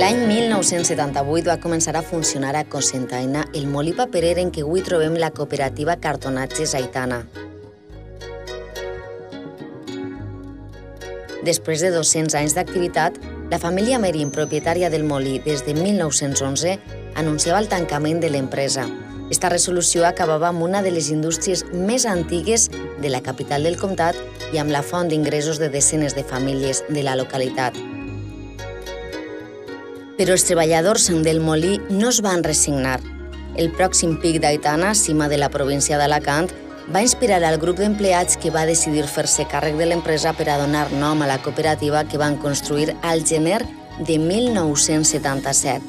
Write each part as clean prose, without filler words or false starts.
L'any 1978 va començar a funcionar a Cocentaina el molí paperer en què avui trobem la cooperativa Cartonatges Aitana. Després de 200 anys d'activitat, la família Merín, propietària del molí des de 1911, anunciava el tancament de l'empresa. Esta resolució acabava amb una de les indústries més antigues de la capital del comtat i amb la font d'ingressos de desenes de famílies de la localitat. Però els treballadors del molí no es van resignar. El pròxim pic d'Aitana, cima de la província d'Alacant, va inspirar al grup d'empleats que va decidir fer-se càrrec de l'empresa per a donar nom a la cooperativa que van construir al gener de 1977.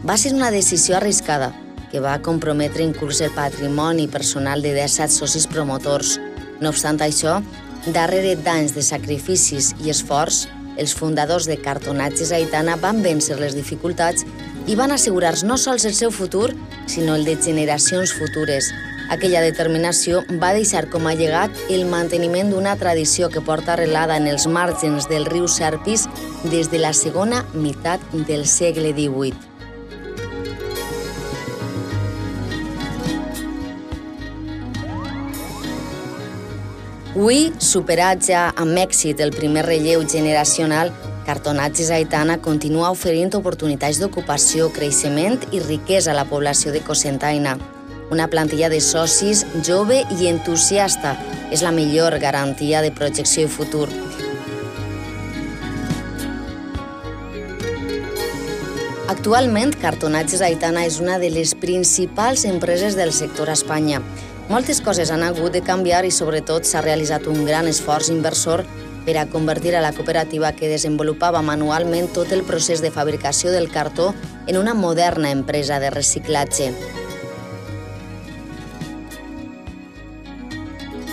Va ser una decisió arriscada, que va comprometre inclús el patrimoni personal de 17 socis promotors. No obstant això, darrere d'anys de sacrificis i esforç, els fundadors de Cartonatges Aitana van vèncer les dificultats i van assegurar no sols el seu futur, sinó el de generacions futures. Aquella determinació va deixar com a llegat el manteniment d'una tradició que porta arrelada en els marges del riu Serpis des de la segona meitat del segle XVIII. Avui, superat ja amb èxit el primer relleu generacional, Cartonatges Aitana continua oferint oportunitats d'ocupació, creixement i riquesa a la població de Cocentaina. Una plantilla de socis jove i entusiasta és la millor garantia de projecció i futur. Actualment, Cartonatges Aitana és una de les principals empreses del sector a Espanya. Moltes coses han hagut de canviar i, sobretot, s'ha realitzat un gran esforç inversor per a convertir a la cooperativa que desenvolupava manualment tot el procés de fabricació del cartó en una moderna empresa de reciclatge.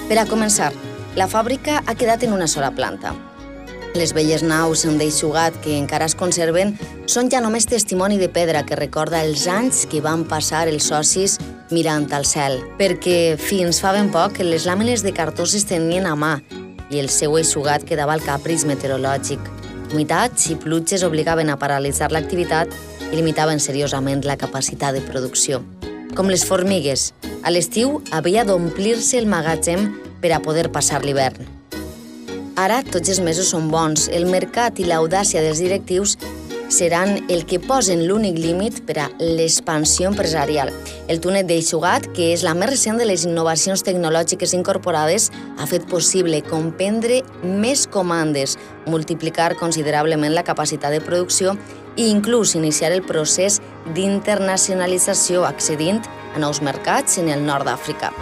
Per a començar, la fàbrica ha quedat en una sola planta. Les velles naus d'eixugat que encara es conserven són ja només testimoni de pedra que recorda els anys que van passar els socis mirant al cel, perquè fins fa ben poc les làmines de cartó s'estenien a mà i el seu eixugat quedava al caprici meteorològic. Humitats i pluges obligaven a paralitzar l'activitat i limitaven seriosament la capacitat de producció. Com les formigues, a l'estiu havia d'omplir-se el magatzem per a poder passar l'hivern. Ara tots els mesos són bons, el mercat i l'audàcia dels directius seran el que posen l'únic límit per a l'expansió empresarial. El túnel d'eixugat, que és la més recent de les innovacions tecnològiques incorporades, ha fet possible comprendre més comandes, multiplicar considerablement la capacitat de producció i inclús iniciar el procés d'internacionalització accedint a nous mercats en el nord d'Àfrica.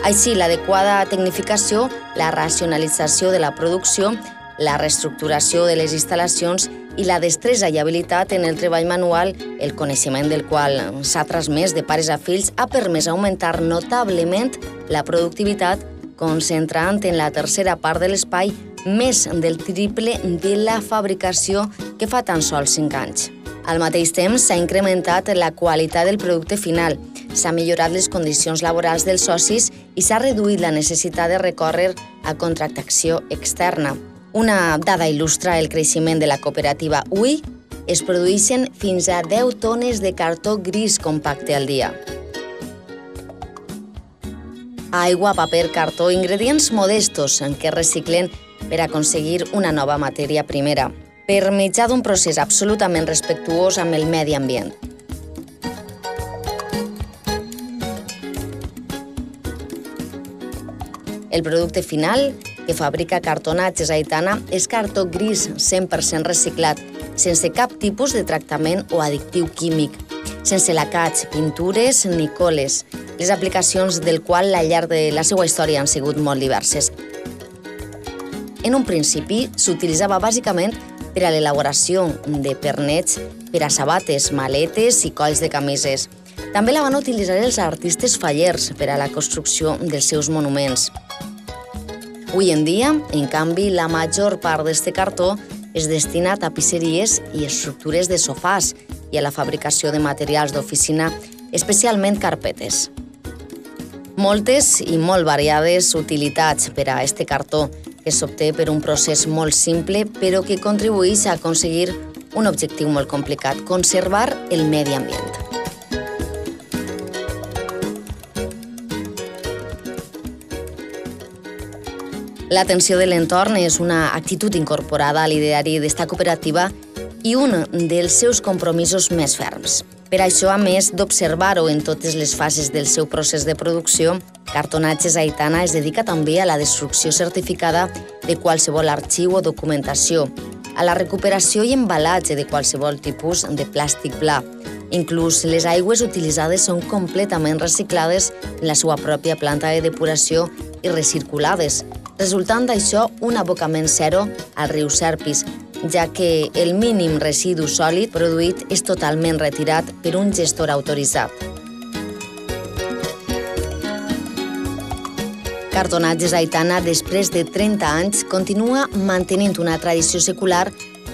Així, l'adequada tecnificació, la racionalització de la producció, la reestructuració de les instal·lacions i la destresa i habilitat en el treball manual, el coneixement del qual s'ha transmès de pares a fills, ha permès augmentar notablement la productivitat, concentrant en la tercera part de l'espai més del triple de la fabricació que fa tan sols 5 anys. Al mateix temps, s'ha incrementat la qualitat del producte final, s'ha millorat les condicions laborals dels socis i s'ha reduït la necessitat de recórrer a contractació externa. Una dada il·lustra el creixement de la cooperativa. Avui es produeixen fins a 10 tones de cartó gris compacte al dia. Aigua, paper, cartó, ingredients modestos en què reciclen per aconseguir una nova matèria primera, per mitjà d'un procés absolutament respectuós amb el medi ambient. El producte final que fabrica Cartonatges Aitana és cartó gris 100% reciclat, sense cap tipus de tractament o addictiu químic, sense lacats, pintures ni coles, les aplicacions del qual al llarg de la seva història han sigut molt diverses. En un principi s'utilitzava bàsicament per a l'elaboració de pernets, per a sabates, maletes i colls de camises. També la van utilitzar els artistes fallers per a la construcció dels seus monuments. Avui en dia, en canvi, la major part d'aquest cartó es destina a tapisseries i estructures de sofàs i a la fabricació de materials d'oficina, especialment carpetes. Moltes i molt variades utilitats per a aquest cartó, que s'obté per un procés molt simple, però que contribueix a aconseguir un objectiu molt complicat, conservar el medi ambient. L'atenció de l'entorn és una actitud incorporada a l'ideari d'esta cooperativa i un dels seus compromisos més ferms. Per això, a més d'observar-ho en totes les fases del seu procés de producció, Cartonatges Aitana es dedica també a la destrucció certificada de qualsevol arxiu o documentació, a la recuperació i embalatge de qualsevol tipus de plàstic pla. Inclús les aigües utilitzades són completament reciclades en la seva pròpia planta de depuració i recirculades, resultant d'això un abocament zero al riu Serpis, ja que el mínim residu sòlid produït és totalment retirat per un gestor autoritzat. Cartonatges Aitana, després de 30 anys, continua mantenint una tradició secular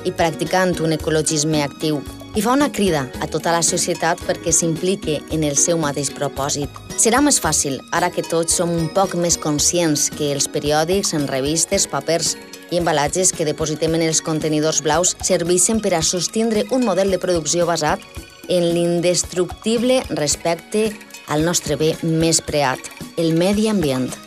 i practicant un ecologisme actiu. I fa una crida a tota la societat perquè s'implique en el seu mateix propòsit. Serà més fàcil, ara que tots som un poc més conscients que els periòdics, en revistes, papers i embalatges que depositem en els contenidors blaus serveixen per a sostindre un model de producció basat en l'indestructible respecte al nostre bé més preat, el medi ambient.